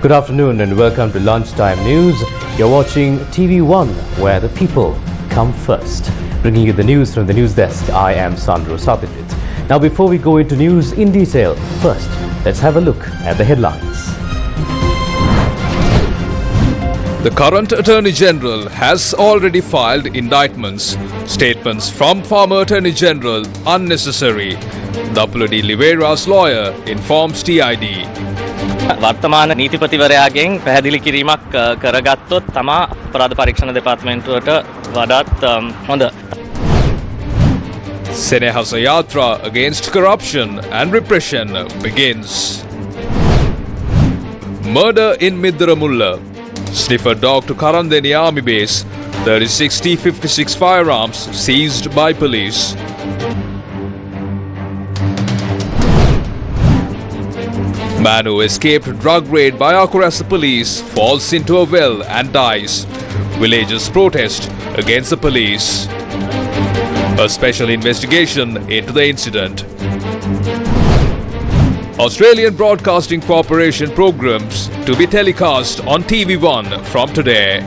Good afternoon and welcome to Lunchtime News. You're watching TV1, where the people come first. Bringing you the news from the news desk, I am Sandro Satyajit. Now before we go into news in detail, first, let's have a look at the headlines. The current Attorney General has already filed indictments. Statements from former Attorney General unnecessary. Dapula de Oliveira's lawyer informs TID. වර්තමාන නීතිපතිවරයාගෙන් පැහැදිලි කිරීමක් කරගත්තොත් තමා අපරාධ පරීක්ෂණ දෙපාර්තමේන්තුවට වඩාත් හොඳ. Senehasa Yatra against corruption and repression begins. Murder in Midiramulla. Sniffer dog to Karunanayakes Army Base. 36 T56 firearms seized by police. Man who escaped drug raid by Akurasa police falls into a well and dies. Villagers protest against the police. A special investigation into the incident. Australian Broadcasting Corporation programs to be telecast on TV1 from today.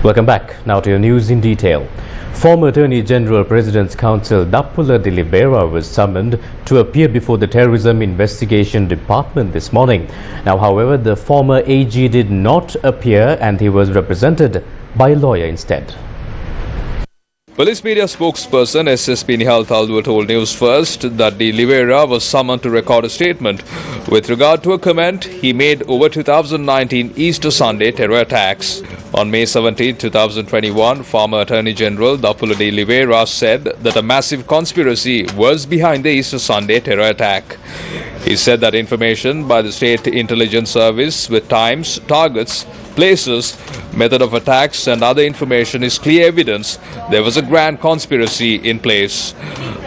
Welcome back. Now to your news in detail. Former Attorney General President's Counsel Dapula de Oliveira was summoned to appear before the Terrorism Investigation Department this morning. Now, however, the former AG did not appear and he was represented by a lawyer instead. Police media spokesperson SSP Nihal Thalduwa told News First that de Oliveira was summoned to record a statement with regard to a comment he made over 2019 Easter Sunday terror attacks. On May 17, 2021, former Attorney General Dapula de Oliveira said that a massive conspiracy was behind the Easter Sunday terror attack. He said that information by the State Intelligence Service with times, targets, places, method of attacks and other information is clear evidence there was a grand conspiracy in place.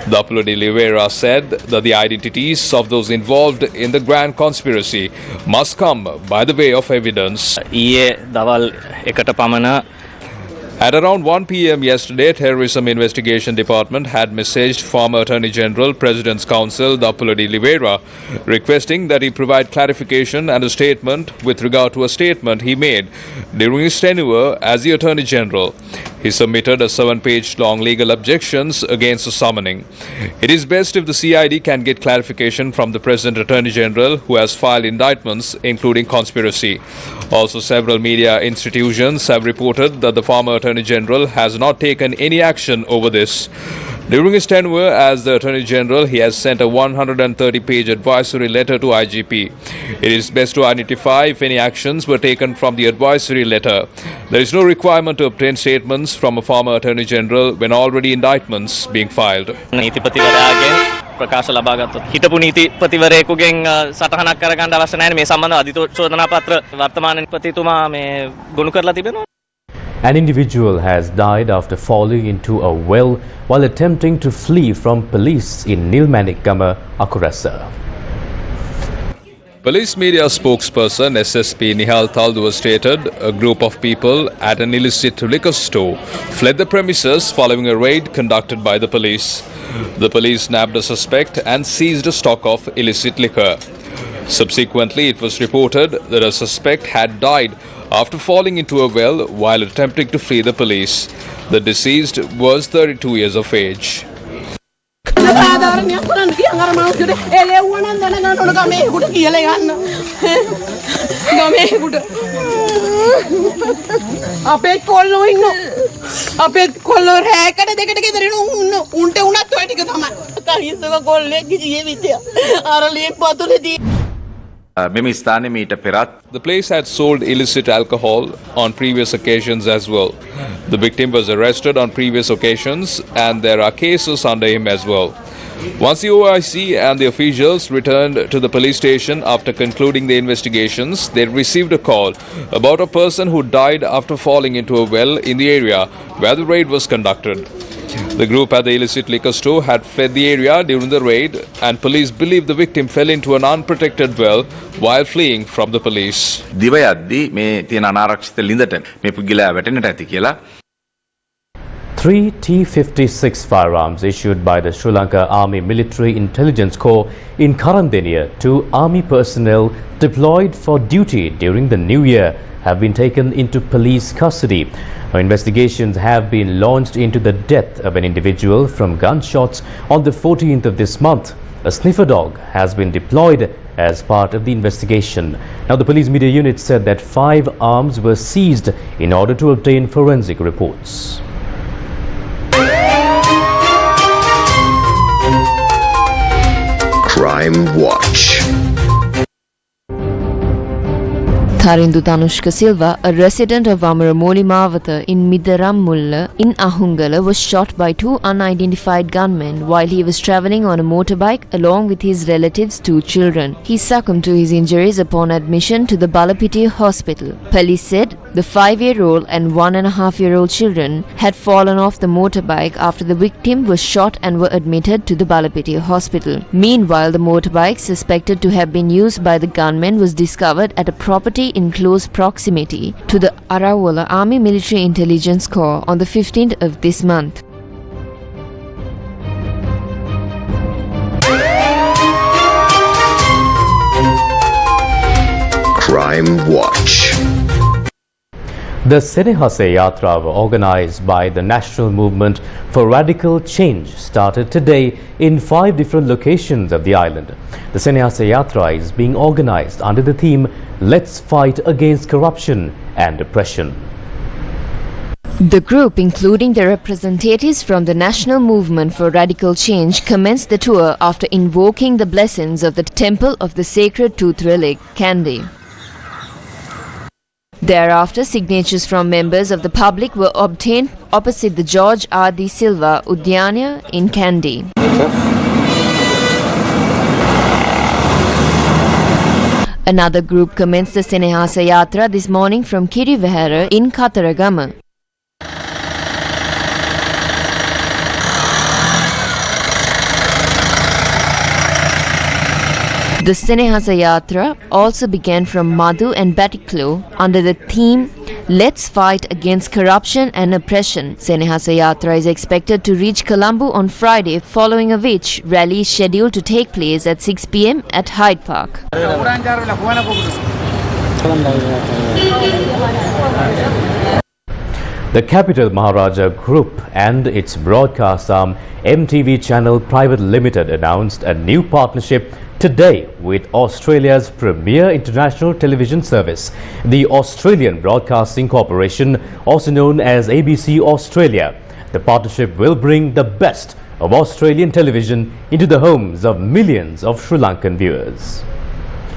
Dapula de Oliveira said that the identities of those involved in the grand conspiracy must come by the way of evidence. At around 1 p.m. yesterday, Terrorism Investigation Department had messaged former Attorney General, President's Counsel Dapula de Oliveira, requesting that he provide clarification and a statement with regard to a statement he made during his tenure as the Attorney General. He submitted a 7-page long legal objections against the summoning. It is best if the CID can get clarification from the President Attorney General who has filed indictments including conspiracy. Also, several media institutions have reported that the former Attorney General has not taken any action over this. During his tenure as the Attorney General, he has sent a 130-page advisory letter to IGP. It is best to identify if any actions were taken from the advisory letter. There is no requirement to obtain statements from a former Attorney General when already indictments being filed. ප්‍රකාශ ලබාගත්තොත් හිටපු නීතිපතිවරයෙකුගෙන් සටහනක් කරගන්න අවශ්‍ය නැහැ මේ සම්බන්ධව අධිචෝදනා පත්‍ර වර්තමාන නීතිපතිතුමා මේ ගොනු කරලා තිබෙනවා. An individual has died after falling into a well while attempting to flee from police in Nilmanikama, Akurasa. Police media spokesperson SSP Nihal Thalduwa stated a group of people at an illicit liquor store fled the premises following a raid conducted by the police. The police nabbed a suspect and seized a stock of illicit liquor. Subsequently, it was reported that a suspect had died after falling into a well while attempting to flee the police. The deceased was 32 years of age. The place had sold illicit alcohol on previous occasions as well. The victim was arrested on previous occasions and there are cases under him as well. Once the OIC and the officials returned to the police station after concluding the investigations, they received a call about a person who died after falling into a well in the area where the raid was conducted. The group at the illicit liquor store had fled the area during the raid and police believe the victim fell into an unprotected well while fleeing from the police. 3 T-56 firearms issued by the Sri Lanka Army Military Intelligence Corps in Karunanayakes to Army personnel deployed for duty during the New Year have been taken into police custody. Now, investigations have been launched into the death of an individual from gunshots on the 14th of this month. A sniffer dog has been deployed as part of the investigation. Now, the police media unit said that 5 arms were seized in order to obtain forensic reports. Crime Watch. Tharindu Tanushka Silva, a resident of Amaramoli Mawatha in Midaramulla in Ahungala, was shot by 2 unidentified gunmen while he was travelling on a motorbike along with his relatives' 2 children. He succumbed to his injuries upon admission to the Balapitiya hospital. Police said the 5-year-old and 1.5-year-old children had fallen off the motorbike after the victim was shot and were admitted to the Balapitiya hospital. Meanwhile, the motorbike suspected to have been used by the gunmen was discovered at a property in close proximity to the Arawala Army Military Intelligence Corps on the 15th of this month. Crime Watch. The Senehase Yatra, organized by the National Movement for Radical Change, started today in 5 different locations of the island. The Senehase Yatra is being organized under the theme "Let's Fight Against Corruption and Oppression." The group, including the representatives from the National Movement for Radical Change, commenced the tour after invoking the blessings of the Temple of the Sacred Tooth Relic, Kandy. Thereafter, signatures from members of the public were obtained opposite the George R. D. Silva Udyana in Kandy. Another group commenced the Senehase Yatra this morning from Kirivehara in Kataragama. The Senehase Yatra also began from Madhu and Batiklo under the theme "Let's Fight Against Corruption and Oppression." Senehase Yatra is expected to reach Colombo on Friday, following which rally is scheduled to take place at 6 p.m. at Hyde Park. The Capital Maharaja Group and its broadcast arm MTV Channel Private Limited announced a new partnership today with Australia's premier international television service, the Australian Broadcasting Corporation, also known as ABC Australia. The partnership will bring the best of Australian television into the homes of millions of Sri Lankan viewers.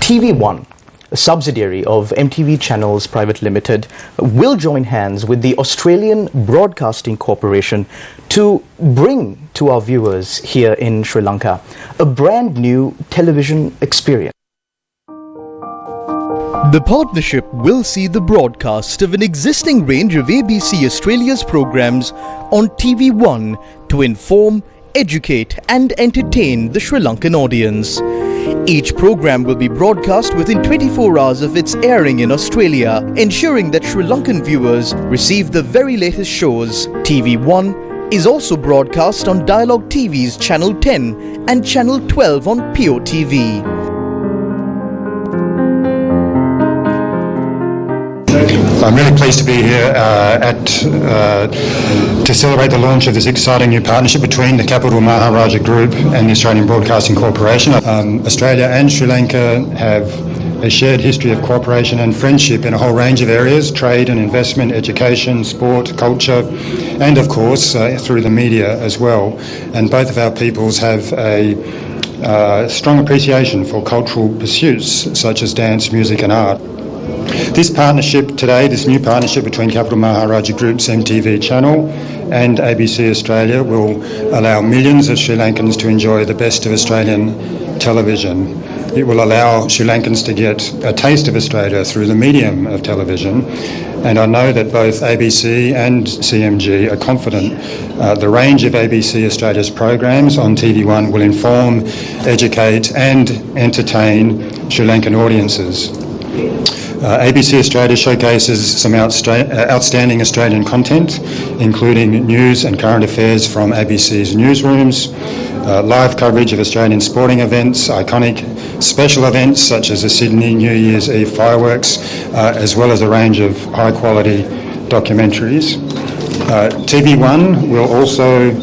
TV1, a subsidiary of MTV Channels Private Limited, will join hands with the Australian Broadcasting Corporation to bring to our viewers here in Sri Lanka a brand new television experience. The partnership will see the broadcast of an existing range of ABC Australia's programs on TV1 to inform, educate and entertain the Sri Lankan audience. Each program will be broadcast within 24 hours of its airing in Australia, ensuring that Sri Lankan viewers receive the very latest shows. TV1 is also broadcast on Dialogue TV's Channel 10 and Channel 12 on POTV. I'm really pleased to be here to celebrate the launch of this exciting new partnership between the Capital Maharaja Group and the Australian Broadcasting Corporation. Australia and Sri Lanka have a shared history of cooperation and friendship in a whole range of areas: trade and investment, education, sport, culture, and of course through the media as well. And both of our peoples have a strong appreciation for cultural pursuits such as dance, music and art. This partnership today, this new partnership between Capital Maharaja Group's MTV channel and ABC Australia will allow millions of Sri Lankans to enjoy the best of Australian television. It will allow Sri Lankans to get a taste of Australia through the medium of television, and I know that both ABC and CMG are confident the range of ABC Australia's programs on TV1 will inform, educate and entertain Sri Lankan audiences. ABC Australia showcases some outstanding Australian content, including news and current affairs from ABC's newsrooms, live coverage of Australian sporting events, iconic special events such as the Sydney New Year's Eve fireworks, as well as a range of high-quality documentaries. TV1 will also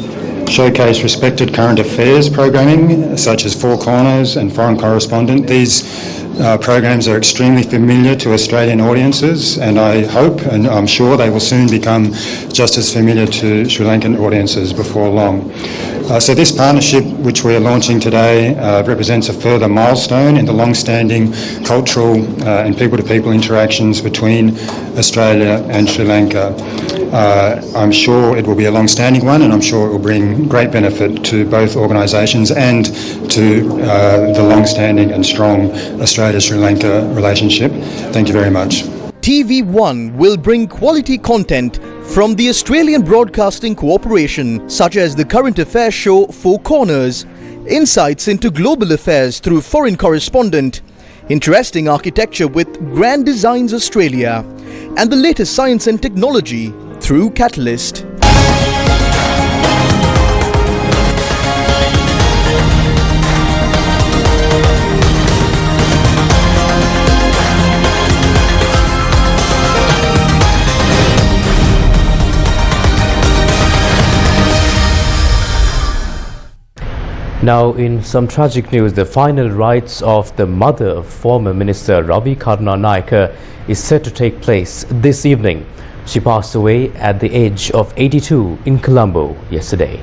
showcase respected current affairs programming such as Four Corners and Foreign Correspondent. These programs are extremely familiar to Australian audiences, and I hope and I'm sure they will soon become just as familiar to Sri Lankan audiences before long. So this partnership, which we are launching today, represents a further milestone in the long-standing cultural and people-to-people interactions between Australia and Sri Lanka. I'm sure it will be a long-standing one, and I'm sure it will bring great benefit to both organisations and to the long-standing and strong Australia-Sri Lanka relationship. Thank you very much. TV1 will bring quality content from the Australian Broadcasting Corporation, such as the current affairs show Four Corners, insights into global affairs through Foreign Correspondent, interesting architecture with Grand Designs Australia, and the latest science and technology through Catalyst. Now, in some tragic news, the final rites of the mother of former Minister Ravi Karunanayakes is set to take place this evening. She passed away at the age of 82 in Colombo yesterday.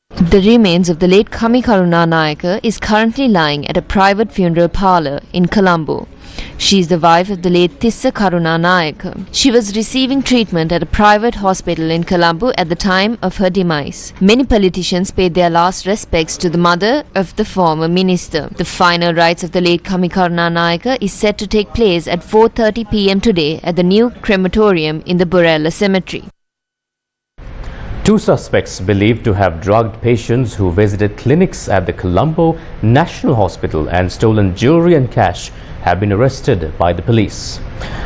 The remains of the late Kami Karunanayakes is currently lying at a private funeral parlour in Colombo. She is the wife of the late Tissa Karunanayakes. She was receiving treatment at a private hospital in Colombo at the time of her demise. Many politicians paid their last respects to the mother of the former minister. The final rites of the late Kami Karunanayakes is set to take place at 4:30 p.m. today at the new crematorium in the Borella Cemetery. Two suspects believed to have drugged patients who visited clinics at the Colombo National Hospital and stolen jewelry and cash have been arrested by the police.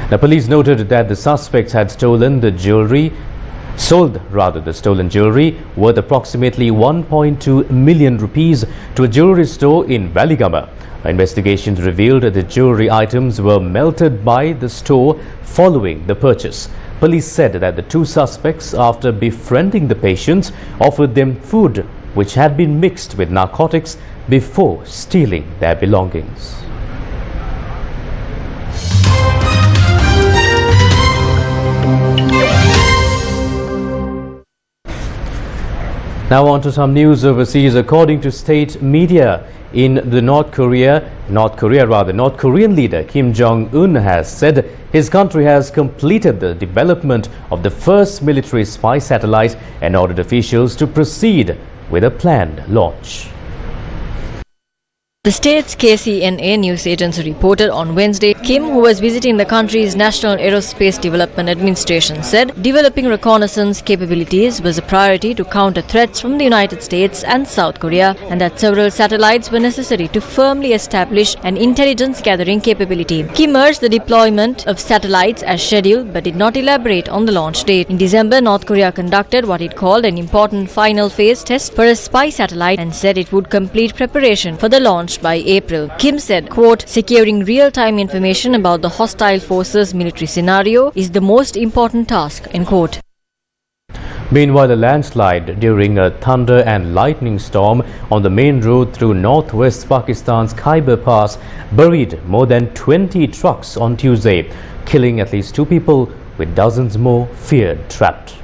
The police noted that the suspects had sold the stolen jewelry worth approximately 1.2 million rupees to a jewelry store in Valigama. Investigations revealed that the jewelry items were melted by the store following the purchase. Police said that the two suspects, after befriending the patients, offered them food which had been mixed with narcotics before stealing their belongings. Now on to some news overseas. According to state media in the North Korean leader Kim Jong-un has said his country has completed the development of the first military spy satellite and ordered officials to proceed with a planned launch. The state's KCNA news agency reported on Wednesday, Kim, who was visiting the country's National Aerospace Development Administration, said developing reconnaissance capabilities was a priority to counter threats from the United States and South Korea, and that several satellites were necessary to firmly establish an intelligence gathering capability. Kim urged the deployment of satellites as scheduled but did not elaborate on the launch date. In December, North Korea conducted what it called an important final phase test for a spy satellite and said it would complete preparation for the launch by April. Kim said, quote, securing real-time information about the hostile forces' military scenario is the most important task, end quote. Meanwhile, a landslide during a thunder and lightning storm on the main road through northwest Pakistan's Khyber Pass buried more than 20 trucks on Tuesday, killing at least 2 people with dozens more feared trapped.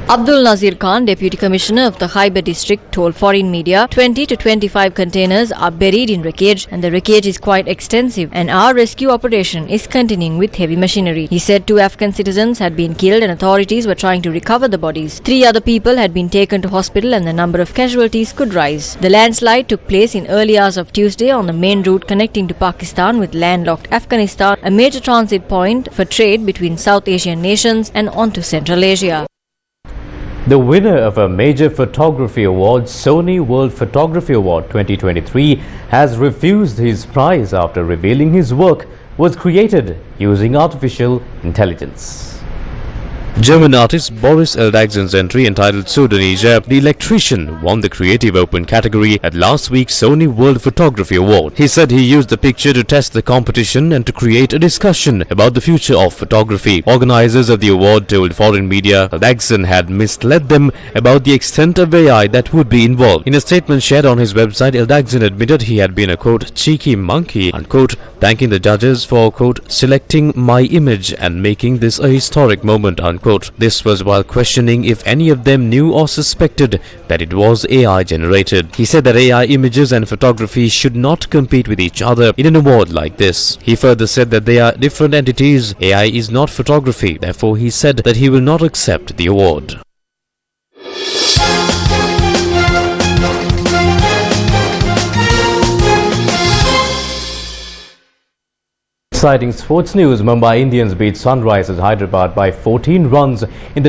Abdul Nazir Khan, Deputy Commissioner of the Khyber district, told foreign media 20 to 25 containers are buried in wreckage and the wreckage is quite extensive and our rescue operation is continuing with heavy machinery. He said 2 Afghan citizens had been killed and authorities were trying to recover the bodies. 3 other people had been taken to hospital and the number of casualties could rise. The landslide took place in early hours of Tuesday on the main route connecting to Pakistan with landlocked Afghanistan, a major transit point for trade between South Asian nations and onto Central Asia. The winner of a major photography award, Sony World Photography Award 2023, has refused his prize after revealing his work was created using artificial intelligence. German artist Boris Eldagsen's entry entitled Sudanesia, the Electrician, won the Creative Open category at last week's Sony World Photography Award. He said he used the picture to test the competition and to create a discussion about the future of photography. Organizers of the award told foreign media Eldagsen had misled them about the extent of AI that would be involved. In a statement shared on his website, Eldagsen admitted he had been a, quote, cheeky monkey, unquote, thanking the judges for, quote, selecting my image and making this a historic moment, unquote. This was while questioning if any of them knew or suspected that it was AI generated. He said that AI images and photography should not compete with each other in an award like this. He further said that they are different entities. AI is not photography. Therefore, he said that he will not accept the award. Exciting sports news. Mumbai Indians beat Sunrisers Hyderabad by 14 runs in the